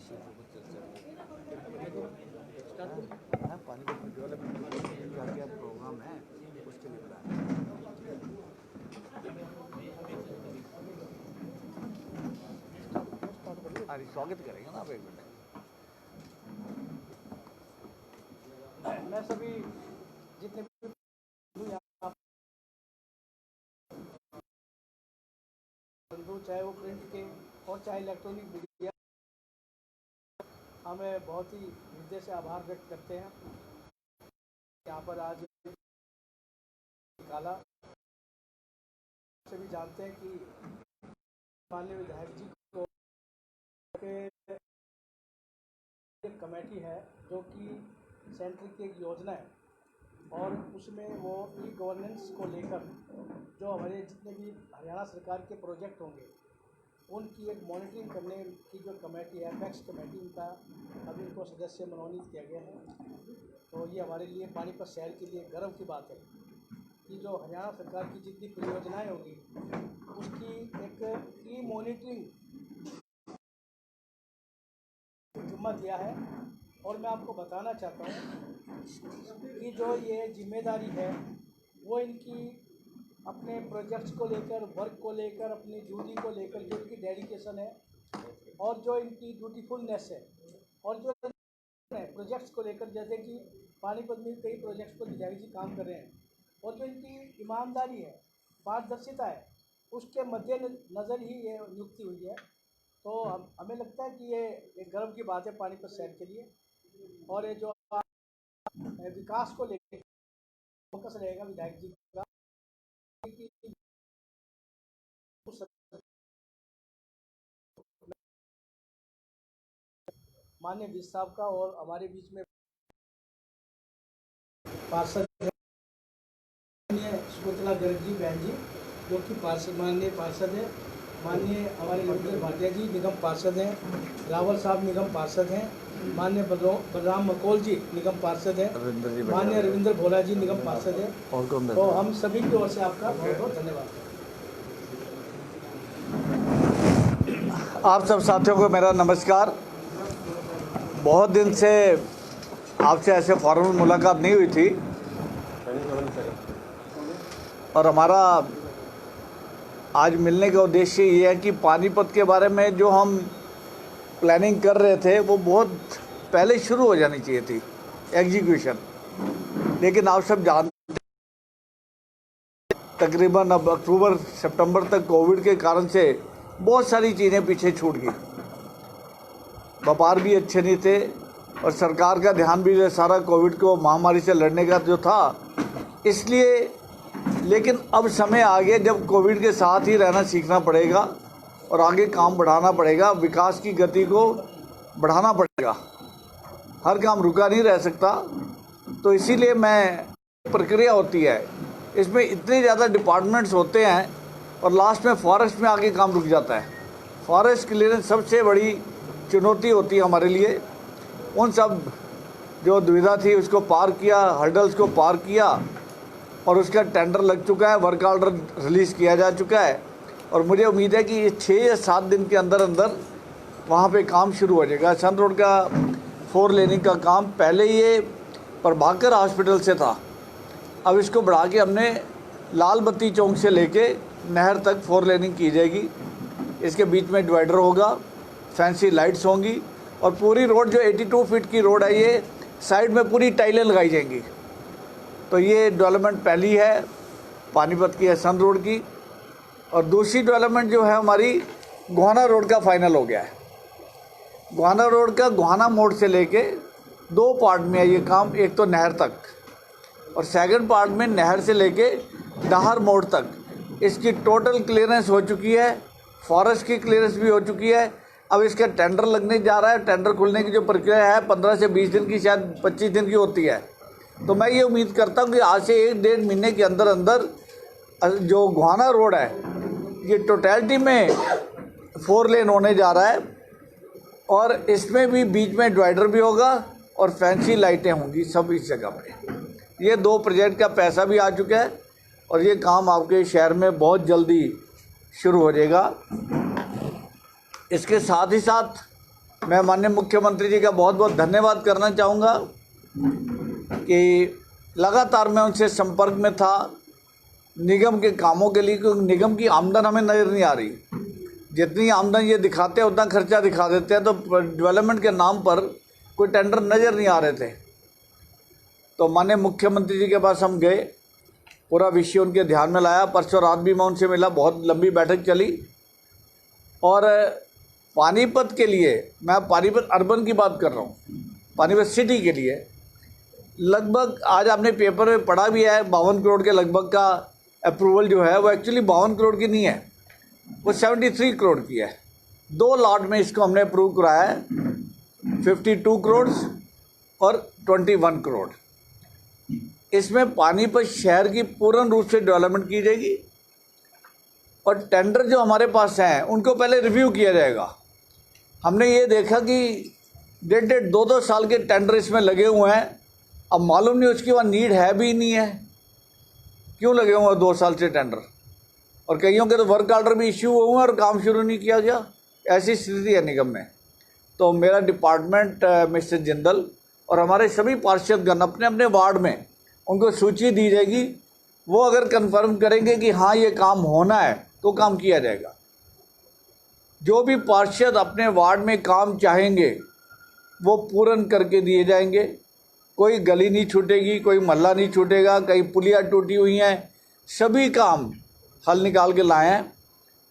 क्षेत्रों पर चर्चा हाँ, पानी का डेवलपमेंट क्या क्या प्रोग्राम है उसके लिए बुलाया। अरे स्वागत करेंगे ना आप एक मिनट। मैं सभी जितने बंधु चाहे वो प्रिंट के और चाहे इलेक्ट्रॉनिक मीडिया, हमें बहुत ही हृदय से आभार व्यक्त करते हैं। यहाँ पर आज निकाला सभी जानते हैं कि माननीय विधायक जी को एक कमेटी है जो कि सेंटर की एक योजना है और उसमें वो ई गवर्नेंस को लेकर जो हमारे जितने भी हरियाणा सरकार के प्रोजेक्ट होंगे उनकी एक मॉनिटरिंग करने की जो कमेटी है एपेक्स कमेटी, उनका अभी उनको सदस्य मनोनीत किया गया है। तो ये हमारे लिए पानीपत शहर के लिए गर्व की बात है कि जो हरियाणा सरकार की जितनी परियोजनाएं होगी उसकी एक ई मॉनिटरिंग जिम्मा दिया है। और मैं आपको बताना चाहता हूँ कि जो ये जिम्मेदारी है वो इनकी अपने प्रोजेक्ट्स को लेकर, वर्क को लेकर, अपनी ड्यूटी को लेकर जो इनकी डेडिकेशन है और जो इनकी ड्यूटीफुलनेस है और जो प्रोजेक्ट्स को लेकर, जैसे कि पानीपत में कई प्रोजेक्ट्स पर विधायक जी काम कर रहे हैं और जो इनकी ईमानदारी है, पारदर्शिता है, उसके मद्देनज़र ही ये नियुक्ति हुई है। तो हमें लगता है कि ये एक गर्व की बात है पानीपत शहर के लिए। और ये जो विकास को लेकर फोकस रहेगा विधायक जी का, माननीय विज साहब का और हमारे बीच में पार्षद सुकुंतला गर्ग जी बहन जी जो कि माननीय पार्षद है, माननीय हमारे रविंद्र भाटिया जी निगम पार्षद हैं, रावल साहब निगम पार्षद हैं, माननीय बलराम मकोल जी निगम पार्षद हैं, माननीय रविंद्र भोला जी निगम पार्षद हैं। तो हम सभी की ओर से आपका बहुत बहुत धन्यवाद। आप सब साथियों को मेरा नमस्कार। बहुत दिन से आपसे ऐसे फॉर्मल मुलाकात नहीं हुई थी और हमारा आज मिलने का उद्देश्य ये है कि पानीपत के बारे में जो हम प्लानिंग कर रहे थे वो बहुत पहले शुरू हो जानी चाहिए थी एग्जीक्यूशन, लेकिन आप सब जानते तकरीबन अब अक्टूबर सितंबर तक कोविड के कारण से बहुत सारी चीज़ें पीछे छूट गई। व्यापार भी अच्छे नहीं थे और सरकार का ध्यान भी सारा कोविड को महामारी से लड़ने का जो था, इसलिए। लेकिन अब समय आ गया जब कोविड के साथ ही रहना सीखना पड़ेगा और आगे काम बढ़ाना पड़ेगा, विकास की गति को बढ़ाना पड़ेगा। हर काम रुका नहीं रह सकता। तो इसीलिए प्रक्रिया होती है, इसमें इतने ज़्यादा डिपार्टमेंट्स होते हैं और लास्ट में फॉरेस्ट में आके काम रुक जाता है। फॉरेस्ट क्लियरेंस सबसे बड़ी चुनौती होती है हमारे लिए। उन सब जो दुविधा थी उसको पार किया, हर्डल्स को पार किया और उसका टेंडर लग चुका है, वर्क ऑर्डर रिलीज़ किया जा चुका है और मुझे उम्मीद है कि ये 6 या 7 दिन के अंदर अंदर वहाँ पे काम शुरू हो जाएगा। सन रोड का 4 लेनिंग का काम पहले ये प्रभाकर हॉस्पिटल से था, अब इसको बढ़ा के हमने लाल बत्ती चौक से लेके नहर तक 4 लेनिंग की जाएगी। इसके बीच में डिवाइडर होगा, फैंसी लाइट्स होंगी और पूरी रोड जो 82 फीट की रोड है ये साइड में पूरी टाइलें लगाई जाएंगी। तो ये डेवलपमेंट पहली है पानीपत की है सन रोड की। और दूसरी डेवलपमेंट जो है हमारी गोहाना रोड का फाइनल हो गया है। गोहाना रोड का गोहाना मोड़ से लेके 2 पार्ट में है ये काम, एक तो नहर तक और सेकंड पार्ट में नहर से लेके डाहर मोड़ तक इसकी टोटल क्लियरेंस हो चुकी है, फॉरेस्ट की क्लियरेंस भी हो चुकी है। अब इसका टेंडर लगने जा रहा है। टेंडर खुलने की जो प्रक्रिया है 15 से 20 दिन की, शायद 25 दिन की होती है। तो मैं ये उम्मीद करता हूँ कि आज से 1-1.5 महीने के अंदर अंदर जो गोहाना रोड है ये टोटलिटी में 4 लेन होने जा रहा है और इसमें भी बीच में डिवाइडर भी होगा और फैंसी लाइटें होंगी सब इस जगह पे। ये 2 प्रोजेक्ट का पैसा भी आ चुका है और ये काम आपके शहर में बहुत जल्दी शुरू हो जाएगा। इसके साथ ही साथ मैं माननीय मुख्यमंत्री जी का बहुत बहुत धन्यवाद करना चाहूँगा कि लगातार मैं उनसे संपर्क में था निगम के कामों के लिए, क्योंकि निगम की आमदन हमें नज़र नहीं आ रही। जितनी आमदन ये दिखाते हैं उतना खर्चा दिखा देते हैं, तो डेवलपमेंट के नाम पर कोई टेंडर नज़र नहीं आ रहे थे। तो माननीय मुख्यमंत्री जी के पास हम गए, पूरा विषय उनके ध्यान में लाया। परसों रात भी मैं उनसे मिला, बहुत लंबी बैठक चली। और पानीपत के लिए, मैं पानीपत अर्बन की बात कर रहा हूँ, पानीपत सिटी के लिए लगभग आज आपने पेपर में पढ़ा भी है 52 करोड़ के लगभग का अप्रूवल जो है वो एक्चुअली 52 करोड़ की नहीं है, वो 73 करोड़ की है। 2 लॉट में इसको हमने अप्रूव कराया है, 52 करोड़ और 21 करोड़। इसमें पानीपत शहर की पूर्ण रूप से डेवलपमेंट की जाएगी और टेंडर जो हमारे पास हैं उनको पहले रिव्यू किया जाएगा। हमने ये देखा कि 1.5-2 साल के टेंडर इसमें लगे हुए हैं। अब मालूम नहीं उसकी वहाँ नीड है भी नहीं है, क्यों लगे हुए हैं 2 साल से टेंडर, और कईयों के तो वर्क ऑर्डर भी इश्यू हुए हैं और काम शुरू नहीं किया गया। ऐसी स्थिति है निगम में। तो मेरा डिपार्टमेंट मिस्टर जिंदल और हमारे सभी पार्षदगण अपने अपने वार्ड में उनको सूची दी जाएगी। वो अगर कंफर्म करेंगे कि हाँ ये काम होना है तो काम किया जाएगा। जो भी पार्षद अपने वार्ड में काम चाहेंगे वो पूर्ण करके दिए जाएंगे। कोई गली नहीं छूटेगी, कोई मोहल्ला नहीं छूटेगा, कहीं पुलिया टूटी हुई हैं, सभी काम हल निकाल के लाए हैं।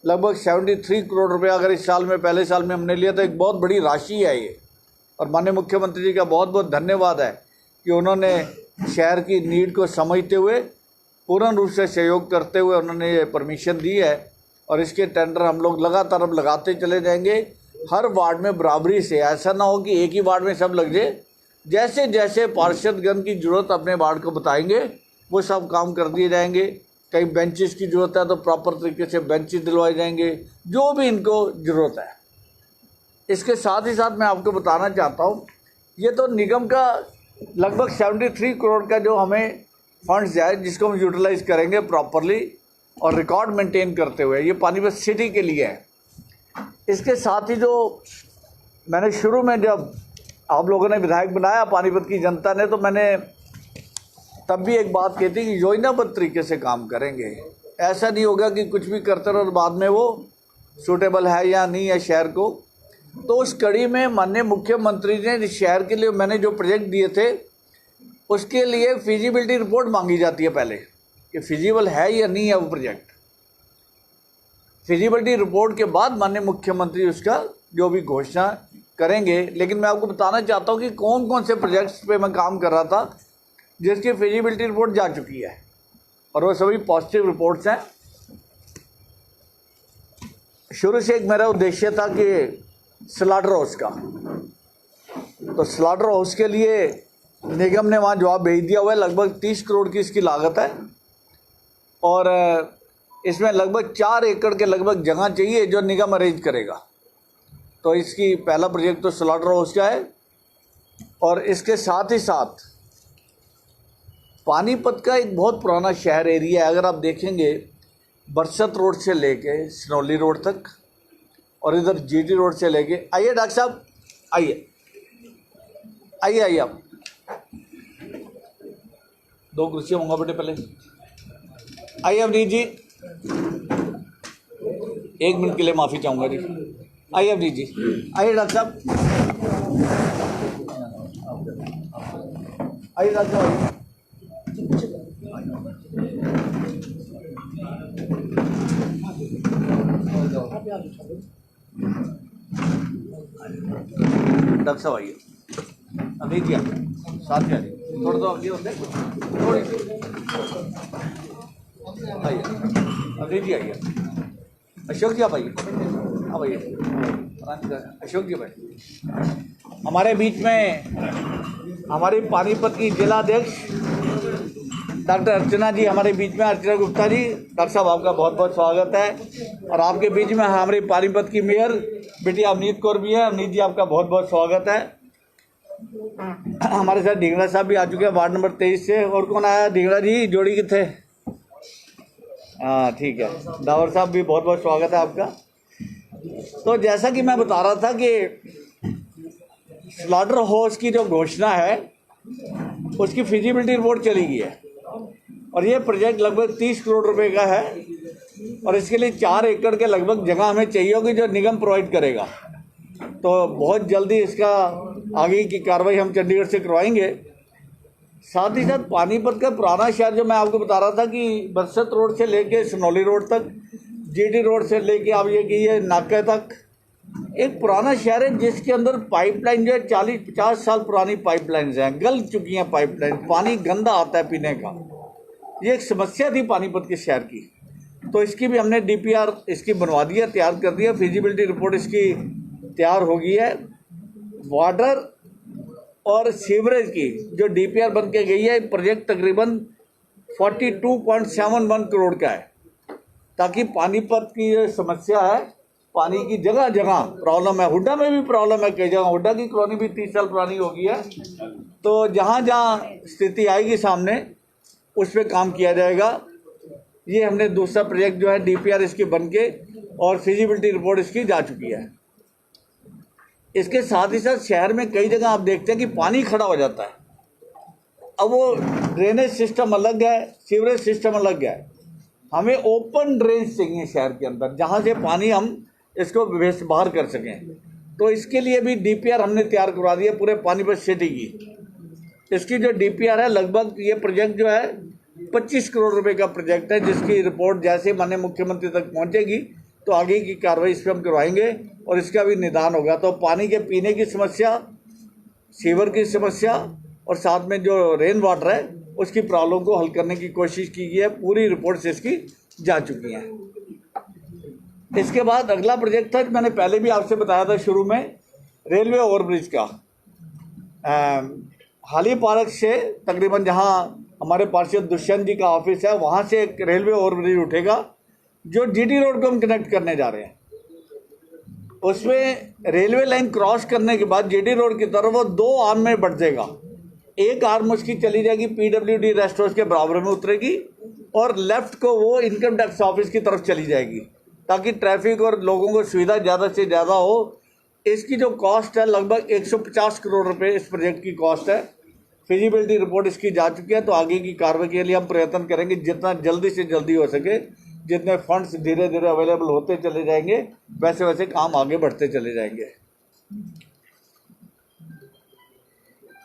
लगभग 73 करोड़ रुपया अगर इस साल में, पहले साल में हमने लिया तो एक बहुत बड़ी राशि है ये। और माननीय मुख्यमंत्री जी का बहुत बहुत धन्यवाद है कि उन्होंने शहर की नीड को समझते हुए पूर्ण रूप से सहयोग करते हुए उन्होंने ये परमिशन दी है। और इसके टेंडर हम लोग लगातार अब लगाते चले जाएंगे, हर वार्ड में बराबरी से। ऐसा ना हो कि एक ही वार्ड में सब लग जाए। जैसे जैसे पार्षदगण की ज़रूरत अपने वार्ड को बताएंगे वो सब काम कर दिए जाएंगे। कहीं बेंचेस की ज़रूरत है तो प्रॉपर तरीके से बेंचेस दिलवाए जाएंगे, जो भी इनको ज़रूरत है। इसके साथ ही साथ मैं आपको बताना चाहता हूँ, ये तो निगम का लगभग 73 करोड़ का जो हमें फंड्स जाए, जिसको हम यूटिलाइज़ करेंगे प्रॉपरली और रिकॉर्ड मेंटेन करते हुए, ये पानीपत सिटी के लिए है। इसके साथ ही जो मैंने शुरू में जब आप लोगों ने विधायक बनाया पानीपत की जनता ने, तो मैंने तब भी एक बात कहती कि योजनाबद्ध तरीके से काम करेंगे। ऐसा नहीं होगा कि कुछ भी करते रहो और बाद में वो सूटेबल है या नहीं है शहर को। तो उस कड़ी में माननीय मुख्यमंत्री ने शहर के लिए मैंने जो प्रोजेक्ट दिए थे उसके लिए फिजिबिलिटी रिपोर्ट मांगी जाती है पहले, कि फिजिबल है या नहीं है वो प्रोजेक्ट। फिजिबिलिटी रिपोर्ट के बाद माननीय मुख्यमंत्री उसका जो भी घोषणा करेंगे। लेकिन मैं आपको बताना चाहता हूँ कि कौन कौन से प्रोजेक्ट्स पे मैं काम कर रहा था जिसकी फिजिबिलिटी रिपोर्ट जा चुकी है, और वो सभी पॉजिटिव रिपोर्ट्स हैं। शुरू से एक मेरा उद्देश्य था कि स्लॉटर हाउस का, तो स्लॉटर हाउस के लिए निगम ने वहाँ जवाब भेज दिया हुआ है। लगभग 30 करोड़ की इसकी लागत है और इसमें लगभग 4 एकड़ के लगभग जगह चाहिए जो निगम अरेंज करेगा। तो इसकी पहला प्रोजेक्ट तो स्लॉटर हाउस का है। और इसके साथ ही साथ पानीपत का एक बहुत पुराना शहर एरिया है। अगर आप देखेंगे बरसत रोड से लेके सनौली रोड तक और इधर जीटी रोड से लेके, आइए डॉक्टर साहब, आइए आइए आइए आप 2 कुर्सियाँ मंगा बेटे पहले। आइए अवनीत जी, 1 मिनट के लिए माफ़ी चाहूँगा जी। आइए अवनीत जी, आइए डॉक्टर साहब, आइए डॉक्टर साहब, डॉक्टर साहब आइए, अवनीत जी साथ में आइए, थोड़ा तो आगे होते थोड़ी सी आइए, अवनीत जी आइए, अशोक जी आप आइए, आप आइए, अशोक जी भाई। हमारे बीच में हमारी पानीपत की जिलाध्यक्ष डॉक्टर अर्चना जी हमारे बीच में, अर्चना गुप्ता जी। डॉक्टर साहब आपका बहुत बहुत स्वागत है। और आपके बीच में हमारी पानीपत की मेयर बेटी अवनीत कौर भी है। अवनीत जी आपका बहुत बहुत स्वागत है। हमारे साथ ढींगड़ा साहब भी आ चुके हैं वार्ड नंबर 23 से। और कौन आया? ढींगड़ा जी जोड़ी कितने? हाँ ठीक है। डावर साहब भी बहुत बहुत स्वागत है आपका। तो जैसा कि मैं बता रहा था कि स्लॉटर हाउस की जो घोषणा है उसकी फिजिबिलिटी रिपोर्ट चली गई है और ये प्रोजेक्ट लगभग 30 करोड़ रुपए का है और इसके लिए 4 एकड़ के लगभग जगह हमें चाहिए होगी जो निगम प्रोवाइड करेगा। तो बहुत जल्दी इसका आगे की कार्रवाई हम चंडीगढ़ से करवाएंगे। साथ ही साथ पानीपत का पुराना शहर जो मैं आपको बता रहा था कि बरसत रोड से लेके सनौली रोड तक, जीटी रोड से लेके आप ये कि नाके तक एक पुराना शहर है जिसके अंदर पाइपलाइन जो है 40-50 साल पुरानी पाइपलाइंस हैं, गल चुकी हैं पाइपलाइन, पानी गंदा आता है पीने का। ये एक समस्या थी पानीपत के शहर की। तो इसकी भी हमने डीपीआर इसकी बनवा दिया, तैयार कर दिया, फिजिबिलिटी रिपोर्ट इसकी तैयार हो गई है। वाटर और सीवरेज की जो डीपीआर बन के गई है, प्रोजेक्ट तकरीबन 42.71 करोड़ का है, ताकि पानीपत की जो समस्या है, पानी की जगह जगह प्रॉब्लम है। हुड्डा में भी प्रॉब्लम है कई जगह, हुड्डा की कॉलोनी भी 30 साल पुरानी हो गई है। तो जहाँ जहाँ स्थिति आएगी सामने उस पर काम किया जाएगा। ये हमने दूसरा प्रोजेक्ट जो है डीपीआर इसकी बन के और फिजिबिलिटी रिपोर्ट इसकी जा चुकी है। इसके साथ ही साथ शहर में कई जगह आप देखते हैं कि पानी खड़ा हो जाता है। अब वो ड्रेनेज सिस्टम अलग है, सीवरेज सिस्टम अलग है। हमें ओपन ड्रेन्स चाहिए शहर के अंदर, जहाँ से पानी हम इसको बाहर कर सकें। तो इसके लिए भी डीपीआर हमने तैयार करवा दिया पूरे पानीपत सिटी की। इसकी जो डीपीआर है, लगभग ये प्रोजेक्ट जो है 25 करोड़ रुपए का प्रोजेक्ट है, जिसकी रिपोर्ट जैसे माननीय मुख्यमंत्री तक पहुंचेगी तो आगे की कार्रवाई इस पर हम करवाएंगे और इसका भी निदान होगा। तो पानी के पीने की समस्या, सीवर की समस्या और साथ में जो रेन वाटर है उसकी प्रॉब्लम को हल करने की कोशिश की गई है। पूरी रिपोर्ट्स इसकी जा चुकी हैं। इसके बाद अगला प्रोजेक्ट था, मैंने पहले भी आपसे बताया था शुरू में, रेलवे ओवरब्रिज का। हाली पार्क से तकरीबन जहां हमारे पार्षद दुष्यंत जी का ऑफिस है, वहां से एक रेलवे ओवरब्रिज उठेगा जो जीटी रोड को हम कनेक्ट करने जा रहे हैं। उसमें रेलवे लाइन क्रॉस करने के बाद जीटी रोड की तरफ वो 2 आर्म में बढ़ जाएगा। एक आर्म उसकी चली जाएगी पीडब्ल्यूडी रेस्ट हाउस के बराबर में उतरेगी और लेफ्ट को वो इनकम टैक्स ऑफिस की तरफ चली जाएगी, ताकि ट्रैफिक और लोगों को सुविधा ज़्यादा से ज़्यादा हो। इसकी जो कॉस्ट है लगभग 150 करोड़ रुपए इस प्रोजेक्ट की कॉस्ट है। फिजिबिलिटी रिपोर्ट इसकी जा चुकी है। तो आगे की कार्रवाई के लिए हम प्रयत्न करेंगे जितना जल्दी से जल्दी हो सके। जितने फंड्स धीरे धीरे अवेलेबल होते चले जाएंगे वैसे वैसे काम आगे बढ़ते चले जाएंगे।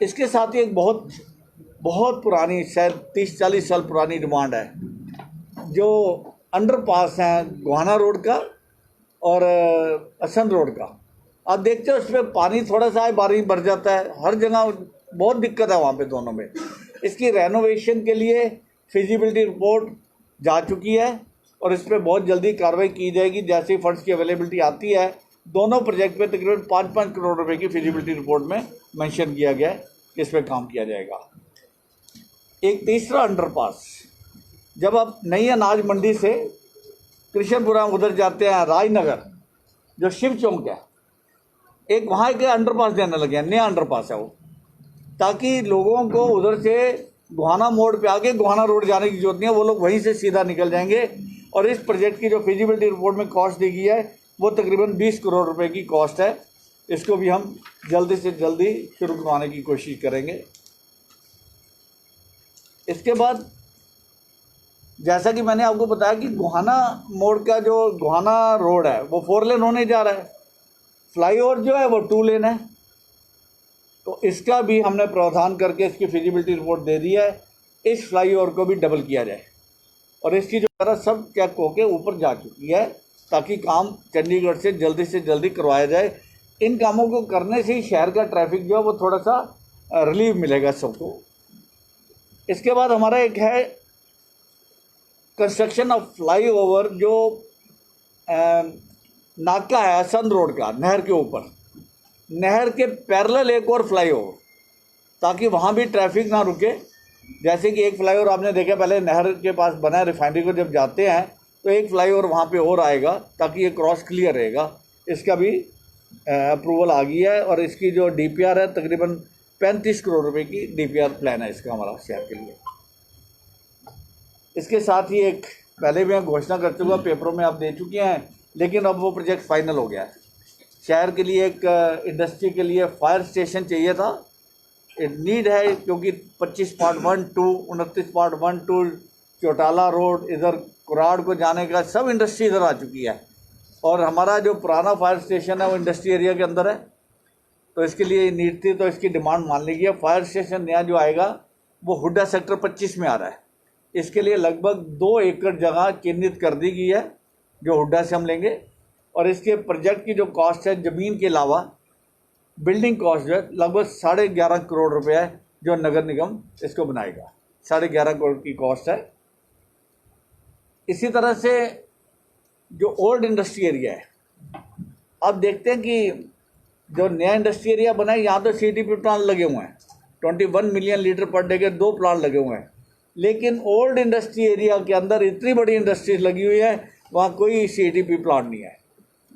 इसके साथ ही एक बहुत पुरानी, शायद 30-40 साल पुरानी डिमांड है, जो अंडरपास हैं गोहाना रोड का और असम रोड का। आप देखते हो उस पर पानी थोड़ा सा बारिश भर जाता है, हर जगह बहुत दिक्कत है वहाँ पे दोनों में। इसकी रेनोवेशन के लिए फिजिबिलिटी रिपोर्ट जा चुकी है और इस पर बहुत जल्दी कार्रवाई की जाएगी। जैसे ही फंड्स की अवेलेबिलिटी आती है, दोनों प्रोजेक्ट पे तकरीबन 5-5 करोड़ रुपए की फिजिबिलिटी रिपोर्ट में मेंशन किया गया है कि इस पर काम किया जाएगा। एक तीसरा अंडरपास, जब आप नई अनाज मंडी से कृष्णपुरा उधर जाते हैं, राजनगर जो शिव चौक है, एक वहाँ के अंडरपास देने लगे हैं, नया अंडरपास है वो, ताकि लोगों को उधर से गोहाना मोड़ पे आके गोहाना रोड जाने की जरूरत नहीं है, वो लोग वहीं से सीधा निकल जाएंगे। और इस प्रोजेक्ट की जो फिजिबिलिटी रिपोर्ट में कॉस्ट दी गई है वो तकरीबन 20 करोड़ रुपए की कॉस्ट है। इसको भी हम जल्दी से जल्दी शुरू करवाने की कोशिश करेंगे। इसके बाद जैसा कि मैंने आपको बताया कि गोहाना मोड़ का जो गोहाना रोड है वो 4 लेन होने जा रहा है, फ्लाईओवर जो है वो 2 लेन है। तो इसका भी हमने प्रावधान करके इसकी फिजिबिलिटी रिपोर्ट दे दी है। इस फ्लाईओवर को भी डबल किया जाए और इसकी जो तरह सब चेक होके ऊपर जा चुकी है, ताकि काम चंडीगढ़ से जल्दी करवाया जाए। इन कामों को करने से ही शहर का ट्रैफिक जो है वो थोड़ा सा रिलीफ मिलेगा सबको। इसके बाद हमारा एक है कंस्ट्रक्शन ऑफ फ्लाईओवर, जो नाका है असम रोड का, नहर के ऊपर, नहर के पैरेलल एक और फ्लाईओवर, ताकि वहाँ भी ट्रैफिक ना रुके। जैसे कि एक फ्लाईओवर आपने देखा पहले नहर के पास बना है, रिफाइनरी को जब जाते हैं तो एक फ्लाईओवर वहाँ पे और आएगा ताकि ये क्रॉस क्लियर रहेगा। इसका भी अप्रूवल आ गई है और इसकी जो डीपीआर है तकरीबन 35 करोड़ रुपए की डीपीआर प्लान है इसका हमारा शहर के लिए। इसके साथ ही एक पहले भी मैं घोषणा कर चुका, पेपरों में आप दे चुके हैं, लेकिन अब वो प्रोजेक्ट फाइनल हो गया है। शहर के लिए एक इंडस्ट्री के लिए फायर स्टेशन चाहिए था। नीड है क्योंकि 25 पार्ट 1 2 29 पार्ट 1 2 चौटाला रोड इधर कुराड़ को जाने का सब इंडस्ट्री इधर आ चुकी है और हमारा जो पुराना फायर स्टेशन है वो इंडस्ट्री एरिया के अंदर है, तो इसके लिए नीड थी, तो इसकी डिमांड मान ली गई। फायर स्टेशन नया जो आएगा वो हुड्डा सेक्टर 25 में आ रहा है। इसके लिए लगभग 2 एकड़ जगह चिन्हित कर दी गई है जो हुड्डा से हम लेंगे और इसके प्रोजेक्ट की जो कॉस्ट है ज़मीन के अलावा बिल्डिंग कॉस्ट जो है लगभग 11.5 करोड़ रुपए है जो नगर निगम इसको बनाएगा। 11.5 करोड़ की कॉस्ट है। इसी तरह से जो ओल्ड इंडस्ट्री एरिया है, अब देखते हैं कि जो नया इंडस्ट्री एरिया बना है यहाँ तो CTP प्लांट लगे हुए हैं, 21 मिलियन लीटर पर डे के 2 प्लांट लगे हुए हैं, लेकिन ओल्ड इंडस्ट्री एरिया के अंदर इतनी बड़ी इंडस्ट्रीज लगी हुई है वहाँ कोई CTP प्लांट नहीं है।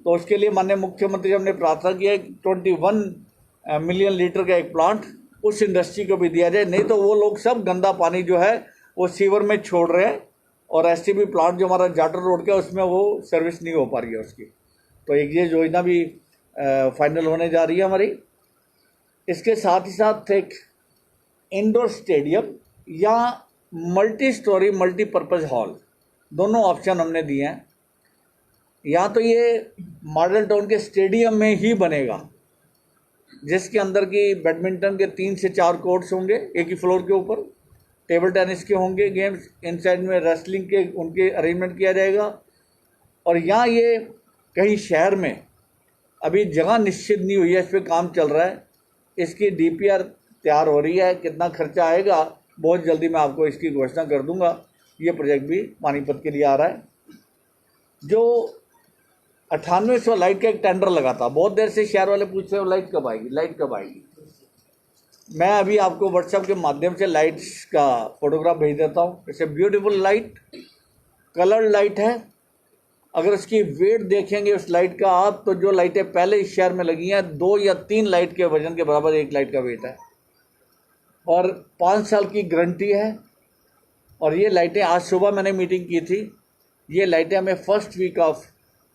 तो उसके लिए माननीय मुख्यमंत्री हमने प्रार्थना की है 21 मिलियन लीटर का एक प्लांट उस इंडस्ट्री को भी दिया जाए, नहीं तो वो लोग सब गंदा पानी जो है वो सीवर में छोड़ रहे हैं और STP प्लांट जो हमारा जाटर रोड का उसमें वो सर्विस नहीं हो पा रही है उसकी। तो एक ये योजना भी फाइनल होने जा रही है हमारी। इसके साथ ही साथ एक इंडोर स्टेडियम या मल्टी स्टोरी मल्टीपर्पज़ हॉल दोनों ऑप्शन हमने दिए हैं। या तो ये मॉडल टाउन के स्टेडियम में ही बनेगा जिसके अंदर की बैडमिंटन के 3 से 4 कोर्ट्स होंगे एक ही फ्लोर के ऊपर, टेबल टेनिस के होंगे गेम्स, इनसाइड में रेसलिंग के उनके अरेंजमेंट किया जाएगा। और यहाँ ये कहीं शहर में अभी जगह निश्चित नहीं हुई है, इस पर काम चल रहा है, इसकी DPR तैयार हो रही है। कितना खर्चा आएगा बहुत जल्दी मैं आपको इसकी घोषणा कर दूंगा। ये प्रोजेक्ट भी पानीपत के लिए आ रहा है। जो 9800 लाइट का एक टेंडर लगा था, बहुत देर से शहर वाले पूछ रहे हो लाइट कब आएगी, लाइट कब आएगी। मैं अभी आपको व्हाट्सएप के माध्यम से लाइट्स का फोटोग्राफ भेज देता हूँ। It's beautiful light, coloured light है। अगर उसकी वेट देखेंगे उस लाइट का आप, तो जो लाइटें पहले इस शहर में लगी हैं 2 या 3 लाइट के वजन के बराबर एक लाइट का वेट है और 5 साल की गारंटी है। और ये लाइटें आज सुबह मैंने मीटिंग की थी, ये लाइटें हमें फर्स्ट वीक ऑफ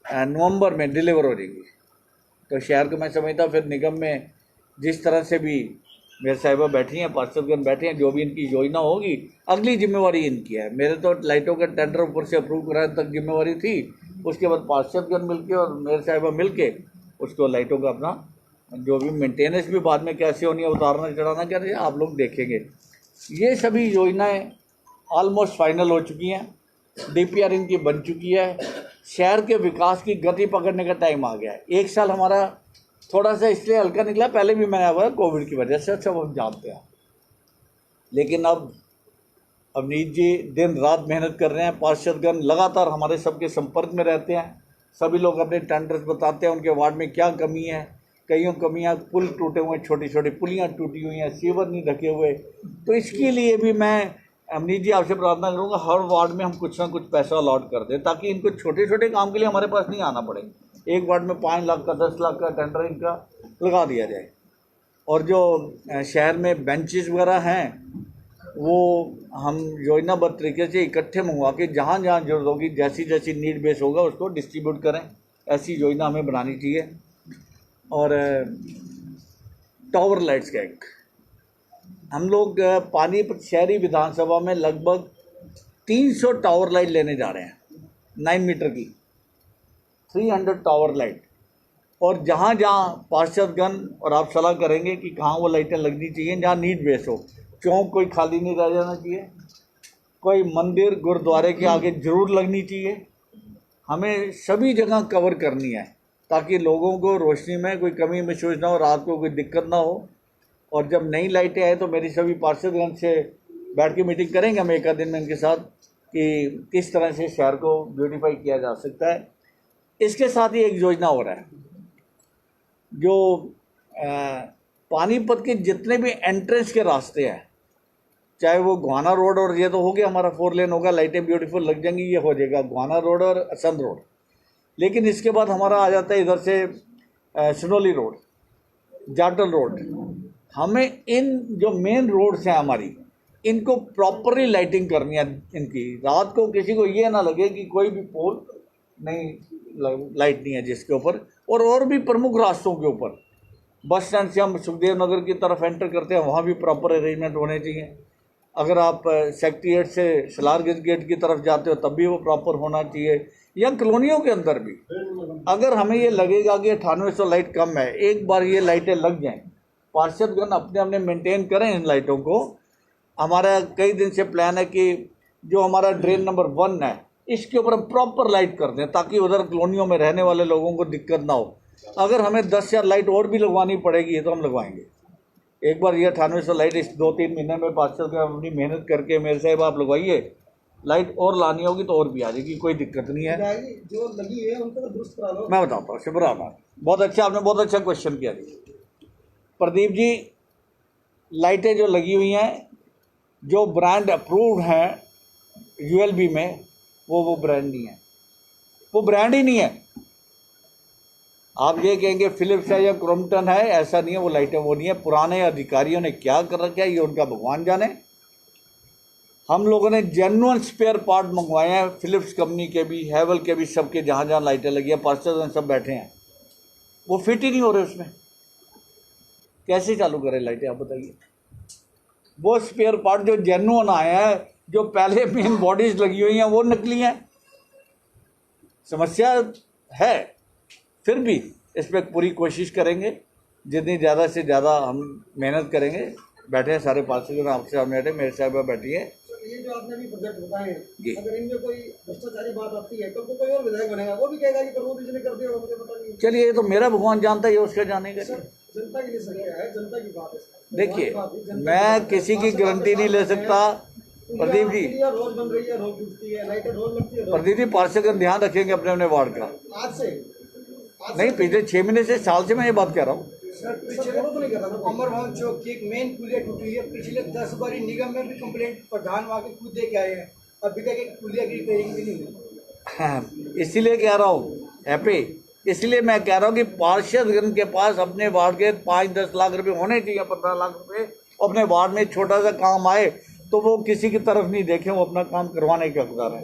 नवंबर में डिलीवर हो जाएगी। तो शहर को मैं समझता हूँ फिर निगम में जिस तरह से भी मेरे साहिबा बैठी हैं, पार्षदगण बैठे हैं, जो भी इनकी योजना होगी अगली जिम्मेवारी इनकी है। मेरे तो लाइटों का टेंडर ऊपर से अप्रूव कराने तक जिम्मेवारी थी, उसके बाद पार्षदगण मिलके और मेरे साहिबा मिलके उसको लाइटों का अपना जो भी मेंटेनेंस भी बाद में कैसे होनी है, उतारना चढ़ाना कैसे, आप लोग देखेंगे। ये सभी योजनाएं ऑलमोस्ट फाइनल हो चुकी हैं, DPR इनकी बन चुकी है। शहर के विकास की गति पकड़ने का टाइम आ गया है। 1 साल हमारा थोड़ा सा इसलिए हल्का निकला, पहले भी मैंने हुआ कोविड की वजह से, सब हम जानते हैं। लेकिन अब अवनीत जी दिन रात मेहनत कर रहे हैं, पार्षदगण लगातार हमारे सबके संपर्क में रहते हैं, सभी लोग अपने टेंडर्स बताते हैं उनके वार्ड में क्या कमी है। कईयों कमियां, पुल टूटे हुए, छोटी छोटी पुलियां टूटी हुई हैं, सीवर नहीं ढके हुए। तो इसके लिए भी मैं अवनीत जी आपसे प्रार्थना करूंगा हर वार्ड में हम कुछ ना कुछ पैसा अलॉट कर दें ताकि इनको छोटे छोटे काम के लिए हमारे पास नहीं आना पड़े। एक वार्ड में 5 लाख का 10 लाख का टेंडर इनका लगा दिया जाए। और जो शहर में बेंचेस वगैरह हैं वो हम योजनाबद्ध तरीके से इकट्ठे मंगवा के जहाँ जहाँ जरूरत होगी, जैसी जैसी नीड बेस होगा उसको डिस्ट्रीब्यूट करें, ऐसी योजना हमें बनानी चाहिए। और टावर लाइट्स का एक हम लोग पानीपत शहरी विधानसभा में लगभग 300 टावर लाइट लेने जा रहे हैं, 9 मीटर की 300 टावर लाइट। और जहाँ जहाँ पार्षदगण और आप सलाह करेंगे कि कहाँ वो लाइटें लगनी चाहिए, जहाँ नीड बेस हो, चौक कोई खाली नहीं रह जाना चाहिए, कोई मंदिर गुरुद्वारे के आगे ज़रूर लगनी चाहिए। हमें सभी जगह कवर करनी है ताकि लोगों को रोशनी में कोई कमी महसूस ना हो, रात को कोई दिक्कत ना हो। और जब नई लाइटें आए तो मेरी सभी पार्षदगण से बैठ के मीटिंग करेंगे हम एक आध दिन में इनके साथ कि किस तरह से शहर को ब्यूटीफाई किया जा सकता है। इसके साथ ही एक योजना हो रहा है जो पानीपत के जितने भी एंट्रेंस के रास्ते हैं, चाहे वो गोहाना रोड, और ये तो हो गया हमारा 4 लेन होगा, लाइटें ब्यूटीफुल लग जाएंगी, ये हो जाएगा गोहाना रोड और असंध रोड। लेकिन इसके बाद हमारा आ जाता है इधर से सनोली रोड, जाटल रोड। हमें इन जो मेन रोड्स हैं हमारी, इनको प्रॉपरली लाइटिंग करनी है। इनकी रात को किसी को ये ना लगे कि कोई भी पोल नहीं लाइट नहीं है जिसके ऊपर, और भी प्रमुख रास्तों के ऊपर, बस स्टैंड से हम सुखदेव नगर की तरफ एंटर करते हैं वहाँ भी प्रॉपर अरेंजमेंट होने चाहिए। अगर आप सेक्रेटेरिएट से सलारगंज गेट की तरफ जाते हो तब भी वो प्रॉपर होना चाहिए, या कॉलोनियों के अंदर भी। अगर हमें ये लगेगा कि 9800 लाइट कम है, एक बार ये लाइटें लग जाएं, पार्षदगण अपने अपने मेंटेन करें इन लाइटों को। हमारा कई दिन से प्लान है कि जो हमारा ड्रेन नंबर 1 है इसके ऊपर हम प्रॉपर लाइट कर दें ताकि उधर कॉलोनियों में रहने वाले लोगों को दिक्कत ना हो। अगर हमें 10,000 लाइट और भी लगवानी पड़ेगी तो हम लगवाएंगे। एक बार ये 9800 लाइट इस 2-3 महीने में पार्षद का अपनी मेहनत करके मेरे साहब आप लगवाइए, लाइट और लानी होगी तो और भी आ जाएगी, कोई दिक्कत नहीं है। जो लगी है उनको तो दुरुस्त करा लो। मैं बताता हूँ, शुक्र आभार, बहुत अच्छा, आपने बहुत अच्छा क्वेश्चन किया जी प्रदीप जी। लाइटें जो लगी हुई हैं जो ब्रांड अप्रूव्ड हैं यूएलबी में, वो ब्रांड नहीं है, वो ब्रांड ही नहीं है। आप ये कहेंगे फिलिप्स है या क्रॉम्पटन है, ऐसा नहीं है, वो लाइटें वो नहीं है। पुराने अधिकारियों ने क्या कर रखा है ये उनका भगवान जाने। हम लोगों ने जेन्युइन स्पेयर पार्ट मंगवाए हैं, फिलिप्स कंपनी के भी, हैवल के भी, सबके जहाँ जहाँ लाइटें लगी हैं, पार्षद सब बैठे हैं, वो फिट ही नहीं हो रहे उसमें। कैसे चालू करें लाइटें आप बताइए। वो स्पेयर पार्ट जो जेन्युइन आए हैं, जो पहले मेन बॉडीज लगी हुई हैं वो नकली हैं। समस्या है, फिर भी इस पर पूरी कोशिश करेंगे, जितनी ज़्यादा से ज़्यादा हम मेहनत करेंगे। बैठे हैं सारे पार्षद, आपसे सामने बैठे, मेरे साहब बैठी है। ये जो आपने भी प्रोजेक्ट बताए, अगर इनमें कोई भ्रष्टाचारी बात आती है तो कोई और विधायक बनेगा, वो भी कहेगा कि प्रमोद जी ने कर दिया, मुझे पता नहीं। चलिए, ये तो मेरा भगवान जानता है, ये उसका जानेगा। जनता के लिए सही है, जनता की बात है। देखिए, मैं किसी की गारंटी नहीं ले सकता प्रदीप जी। रोज बन रही है, रोज टूटती है, लाइटें रोज लगती है। प्रदीप जी, पार्षद का ध्यान रखेंगे अपने अपने वार्ड का। आज से नहीं, पिछले 6 महीने से, साल से मैं ये बात कह रहा हूँ। अमर भवन चौक की एक मेन पुलिया टूटी है, पिछले 10 बार निगम में भी कंप्लेंट प्रधान वहाँ के खुद दे के आए हैं, अभी तक एक पुलिया की रिपेयरिंग भी नहीं हुई। हाँ, इसीलिए कह रहा हूँ हैप्पी, इसलिए मैं कह रहा हूँ कि पार्षदगण के पास अपने वार्ड के 5-10 लाख रुपए होने चाहिए, 15 लाख रुपए। अपने वार्ड में छोटा सा काम आए तो वो किसी की तरफ नहीं देखें, वो अपना काम करवाने के हकदार है।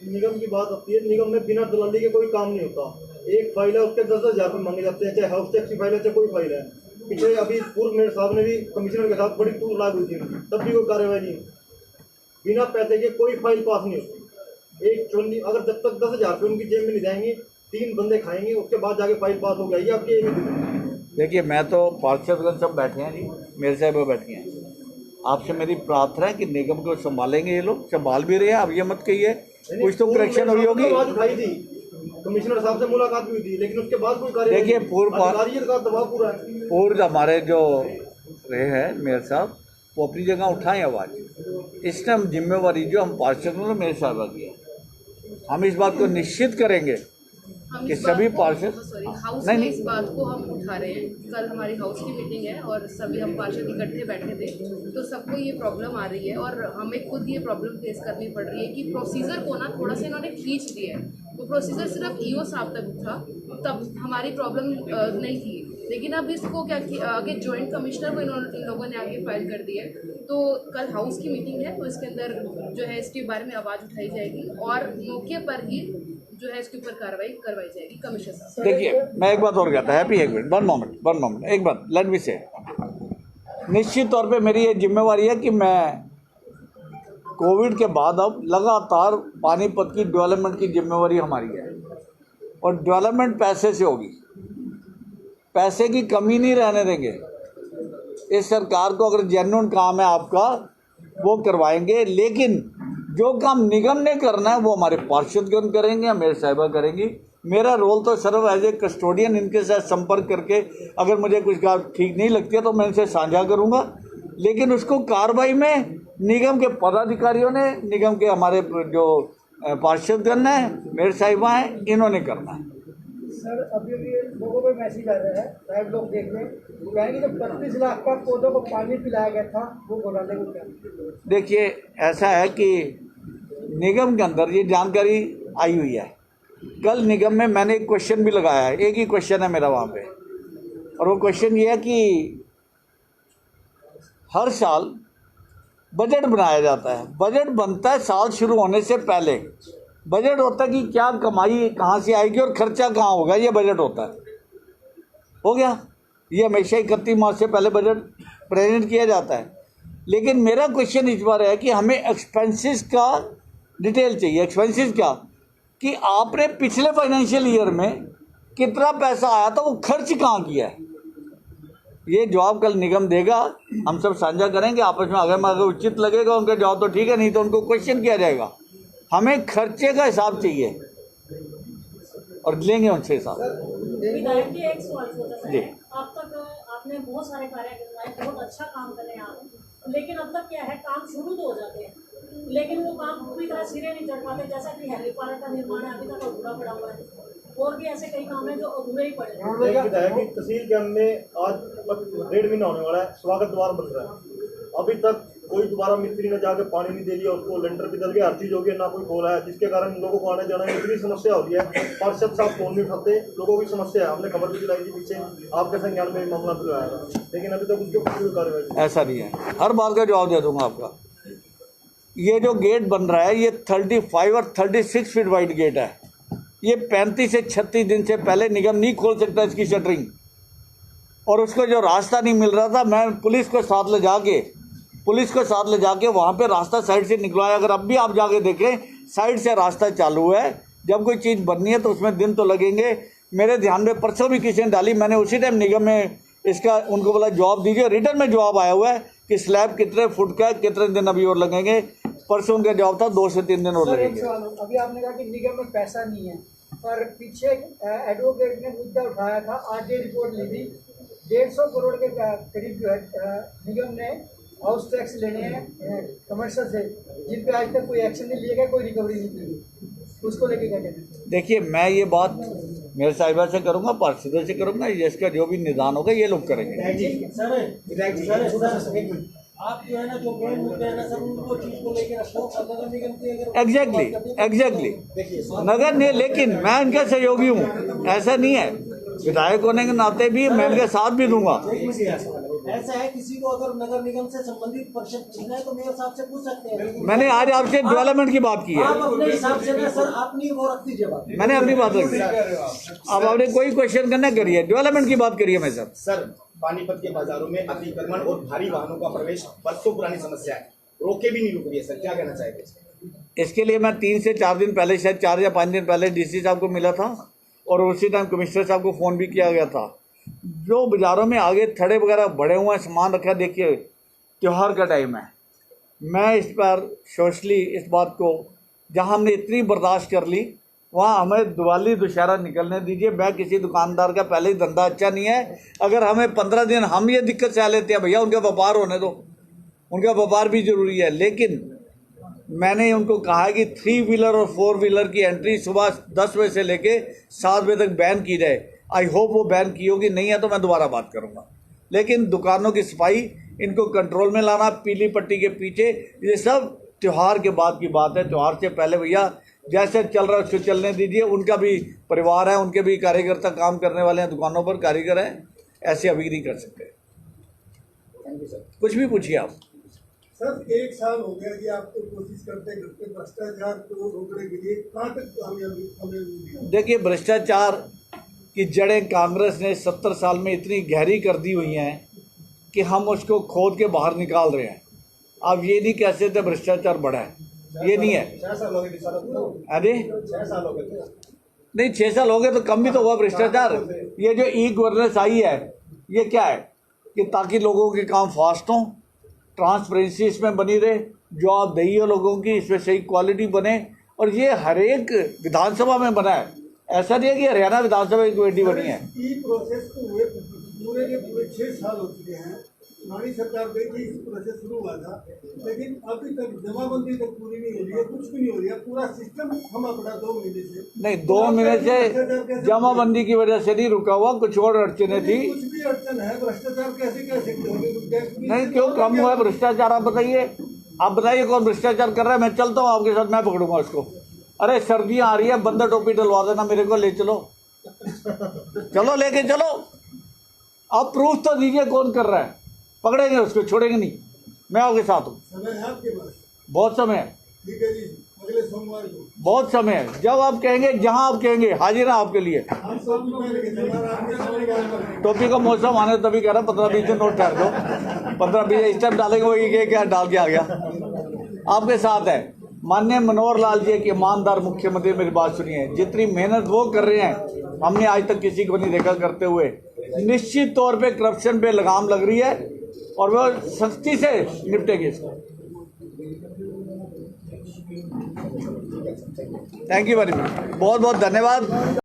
निगम की बात आती है, निगम में बिना दलाली के कोई काम नहीं होता। एक फाइल है, उसके 10-10 हज़ार रुपये मांगे जाते हैं, चाहे हाउस टैक्स की फाइल है, चाहे कोई फाइल है। पिछले अभी पूर्व मेयर साहब ने भी कमिश्नर के साथ बड़ी टूर लागू थी, तब भी कोई कार्रवाई नहीं। बिना पैसे के कोई फाइल पास नहीं होती। एक चोनी अगर जब तक 10,000 रुपये उनकी जेब में नहीं जाएंगे, 3 बंदे खाएंगे, उसके बाद जाके फाइल पास हो गई। आपकी देखिए, मैं तो पार्षदगण सब बैठे हैं जी, मेरे साहब बैठे हैं। आपसे मेरी प्रार्थना है कि निगम को संभालेंगे, ये लोग संभाल भी रहे हैं। अब ये मत कहिए कुछ तो करेक्शन हुई होगी। कमिश्नर साहब से मुलाकात भी हुई थी, लेकिन उसके बाद कोई कार्य। देखिए, दबाव पूरा है। पूर्व हमारे जो रहे हैं मेयर साहब, वो अपनी जगह उठाएं आवाज़। इस टाइम जिम्मेवारी जो हम पार्षदों ने मेरे साहब की है, हम इस बात को निश्चित करेंगे कि सभी पार्षद हाउस में इस बात को हम उठा रहे हैं। कल हमारी हाउस की मीटिंग है और सभी हम पार्षद इकट्ठे बैठे थे, तो सबको ये प्रॉब्लम आ रही है और हमें खुद ये प्रॉब्लम फेस करनी पड़ रही है कि प्रोसीजर को ना थोड़ा सा इन्होंने खींच दिया है। तो प्रोसीजर सिर्फ ईओ साहब तक था, तब हमारी प्रॉब्लम नहीं थी, लेकिन अब इसको क्या आगे जॉइंट कमिश्नर को इन लोगों ने आगे फाइल कर दिया है। तो कल हाउस की मीटिंग है, तो इसके अंदर जो है इसके बारे में आवाज़ उठाई जाएगी और मौके पर ही जो है इसके ऊपर कार्रवाई करवाई जाएगी कमिश्नर साहब। देखिए, मैं एक बात और कहता है, हैप्पी, एक मिनट, वन मोमेंट, एक बात लेट मी से। निश्चित तौर पे मेरी ये जिम्मेवारी है कि मैं कोविड के बाद अब लगातार पानीपत की डेवलपमेंट की जिम्मेवारी हमारी है, और डेवलपमेंट पैसे से होगी, पैसे की कमी नहीं रहने देंगे। इस सरकार को अगर जेन्युइन काम है आपका, वो करवाएंगे, लेकिन जो काम निगम ने करना है वो हमारे पार्षदगण करेंगे, मेरे साहिबा करेंगी। मेरा रोल तो सिर्फ एज ए कस्टोडियन इनके साथ संपर्क करके, अगर मुझे कुछ बात ठीक नहीं लगती है तो मैं इनसे साझा करूंगा, लेकिन उसको कार्रवाई में निगम के पदाधिकारियों ने, निगम के हमारे जो पार्षदगण हैं, मेरे साहिबा हैं, इन्होंने करना है। सर, अभी लोगों को मैसेज आ रहा है, लाइव लोग देख रहे हैं, कहेंगे जब 32 लाख का पौधों को पानी पिलाया गया था, वो घोटाले को क्या? देखिए, ऐसा है कि निगम के अंदर ये जानकारी आई हुई है। कल निगम में मैंने एक क्वेश्चन भी लगाया है, एक ही क्वेश्चन है मेरा वहाँ पे, और वो क्वेश्चन ये है कि हर साल बजट बनाया जाता है, बजट बनता है साल शुरू होने से पहले, बजट होता है कि क्या कमाई कहाँ से आएगी और खर्चा कहाँ होगा, ये बजट होता है। हो गया, ये हमेशा 31 मार्च से पहले बजट प्रेजेंट किया जाता है। लेकिन मेरा क्वेश्चन इस बार है कि हमें एक्सपेंसेस का डिटेल चाहिए। एक्सपेंसेस क्या, कि आपने पिछले फाइनेंशियल ईयर में कितना पैसा आया था, वो खर्च कहाँ किया है। ये जवाब कल निगम देगा, हम सब साझा करेंगे आपस में। अगर उचित लगेगा उनका जवाब तो ठीक है, नहीं तो उनको क्वेश्चन किया जाएगा। हमें खर्चे का हिसाब चाहिए और लेंगे उनसे हिसाब। विधायक जी, एक सवाल छोटा सा जी। है। अब तक आपने बहुत सारे कार्य करवाए, बहुत अच्छा काम कर रहे हैं आप, लेकिन अब तक क्या है, काम शुरू तो हो जाते हैं लेकिन वो काम पूरी तरह सिरे नहीं चढ़ पाते। जैसा कि हेली पार्क का निर्माण अभी तक अधूरा पड़ा हुआ है, और भी ऐसे कई काम हैं जो अधूरे ही पड़े हैं। विधायक की तहसील कैंप में आज 1.5 महीना होने वाला है, स्वागत द्वार बन रहा है। अभी तक कोई दोबारा मिस्त्री ने जाके पानी नहीं दे दिया, उसको लेंटर भी दल गया, हर चीज हो गई, ना कोई खोला है, जिसके कारण लोगों को आने जाने में इतनी समस्या हो रही है। पार्षद साहब फोन नहीं उठाते, लोगों की समस्या है। हमने खबर भी दिलाई थी पीछे, आपके संज्ञान में मामला दिलवाया था, लेकिन अभी तक उसके ऊपर कोई कार्रवाई। ऐसा नहीं है, हर बात का जवाब दे दूंगा आपका। ये जो गेट बन रहा है, ये 35 और 36 फीट वाइड गेट है। ये 35 से 36 दिन से पहले निगम नहीं खोल सकता इसकी शटरिंग, और उसको जो रास्ता नहीं मिल रहा था, मैं पुलिस को साथ ले जाके वहाँ पे रास्ता साइड से निकलवाया। अगर अब भी आप जाके देखें, साइड से रास्ता चालू है। जब कोई चीज़ बननी है तो उसमें दिन तो लगेंगे। मेरे ध्यान में परसों भी किसी ने डाली, मैंने उसी टाइम निगम में इसका उनको बोला जवाब दीजिए। रिटर्न में जवाब आया हुआ है कि स्लैब कितने फुट का है, कितने दिन अभी और लगेंगे। परसों उनका जवाब था 2 से 3 दिन और सर, एक लगेंगे। सवाल, अभी आपने कहा कि निगम में पैसा नहीं है, पर पीछे एडवोकेट ने मुद्दा उठाया था, आरटीआई रिपोर्ट ली थी, 150 करोड़ के करीब जो है निगम ने हाउस टैक्स लेने हैं कमर्शियल से, जिन पे आज तक कोई एक्शन नहीं लिया गया, कोई रिकवरी नहीं की गई। उसको लेके क्या कहते हैं? देखिए, मैं ये बात मेरे साहिबा से करूँगा, पार्षदों से करूँगा, इसका जो भी निदान होगा ये लोग करेंगे। आप जो है ना, जो मेन मुद्दे हैं ना सर, उनको चीज को लेकर नगर निगम के एग्जैक्टली नगर ने, लेकिन मैं इनका सहयोगी हूँ, ऐसा नहीं है। विधायक होने के नाते भी मैं इनके साथ भी दूंगा। ऐसा है, किसी को अगर नगर निगम से संबंधित परिषद छीना है तो मेयर साहब से पूछ सकते हैं। मैंने आज आपसे डेवलपमेंट की बात की है। आप अपने हिसाब से ना सर, अपनी वो रख दीजिए बात। मैंने अपनी बात रख दी। अब आपने कोई क्वेश्चन करना करिए, डेवलपमेंट की बात करिए। मैं सर पानीपत के बाजारों में अतिक्रमण और भारी वाहनों का प्रवेश बरसों पुरानी समस्या है, रोके भी नहीं रुक रही है सर, क्या कहना चाहेंगे? इसके लिए मैं 3 से 4 दिन पहले, शायद 4 या 5 दिन पहले डीसी साहब को मिला था, और उसी टाइम कमिश्नर साहब को फ़ोन भी किया गया था। जो बाज़ारों में आगे थड़े वगैरह बड़े हुए हैं, सामान रखा, देखिए त्यौहार का टाइम है। मैं इस पर सोशली इस बात को, जहां हमने इतनी बर्दाश्त कर ली, वहाँ हमें दिवाली दुशहरा निकलने दीजिए। मैं किसी दुकानदार का पहले ही धंधा अच्छा नहीं है। अगर हमें 15 दिन हम ये दिक्कत सह लेते हैं, भैया उनका व्यापार होने दो, उनका व्यापार भी ज़रूरी है। लेकिन मैंने उनको कहा है कि 3 व्हीलर और 4 व्हीलर की एंट्री सुबह 10 बजे से लेके 7 बजे तक बैन की जाए। आई होप वो बैन की होगी, नहीं है तो मैं दोबारा बात करूँगा। लेकिन दुकानों की सफाई, इनको कंट्रोल में लाना, पीली पट्टी के पीछे, ये सब त्यौहार के बाद की बात है। त्यौहार से पहले भैया जैसे चल रहा है उसको चलने दीजिए। उनका भी परिवार है, उनके भी कार्यकर्ता काम करने वाले हैं, दुकानों पर कारीगर हैं, ऐसे अभी नहीं कर सकते। कुछ भी पूछिए आप। सर, 1 साल हो गया कि आपको कोशिश करते भ्रष्टाचार को रोकने के लिए, कहाँ तक हमें? देखिए, भ्रष्टाचार की जड़ें कांग्रेस ने 70 साल में इतनी गहरी कर दी हुई हैं कि हम उसको खोद के बाहर निकाल रहे हैं। अब ये नहीं कह सकते भ्रष्टाचार बढ़ा है, ये नहीं है। 6 साल हो गए सर। अरे 6 साल हो गए नहीं, 6 साल हो गए तो कम भी तो हुआ भ्रष्टाचार। ये जो ई गवर्नेंस आई है, ये क्या है कि ताकि लोगों के काम फास्ट हों, ट्रांसपेरेंसी इसमें बनी रहे, जवाबदेही हो लोगों की, इसमें सही क्वालिटी बने। और ये हर एक विधानसभा में बना है, ऐसा नहीं है कि हरियाणा विधानसभा की कमेटी बनी है। ई प्रोसेस को हुए पूरे के पूरे 6 साल हो चुके हैं। हमारी सरकार गई थी, इस प्रोसेस शुरू हुआ था, लेकिन अभी तक जमाबंदी तक पूरी नहीं हो रही है, कुछ भी नहीं हो रही है। पूरा सिस्टम हम अपना 2 महीने से नहीं, 2 महीने से जमाबंदी की वजह से नहीं रुका हुआ, कुछ और अड़चने थी। कुछ भी अड़चन है, भ्रष्टाचार कैसे नहीं, क्यों कम हुआ है भ्रष्टाचार? आप बताइए, आप बताइए कौन भ्रष्टाचार कर रहा है? मैं चलता हूँ आपके साथ, मैं पकड़ूंगा उसको। अरे सर्दियाँ आ रही है, बंदा टोपी डलवा देना मेरे को, ले चलो चलो लेके चलो। आप प्रूफ तो दीजिए कौन कर रहा है, पकड़ेंगे उसको, छोड़ेंगे नहीं। मैं आपके साथ हूँ, समय है आपके पास? बहुत समय है। ठीक है जी। अगले सोमवार को। बहुत समय है, जब आप कहेंगे, जहां आप कहेंगे, हाजिर है आपके लिए। हम सब पहले के हमारा आपके सामने बात करें। टोपी का मौसम आने तभी कह रहा 15-20 दिन और ठहर दो। 15-20 इस टाइम डालेंगे, वही ये क्या डाल के आ गया। आपके साथ है माननीय मनोहर लाल जी, एक ईमानदार मुख्यमंत्री। मेरी बात सुनिए, जितनी मेहनत वो कर रहे हैं, हमने आज तक किसी को नहीं देखा करते हुए। निश्चित तौर पे करप्शन पे लगाम लग रही है और वो सख्ती से निपटेगी इसको। थैंक यू वेरी मच, बहुत बहुत धन्यवाद।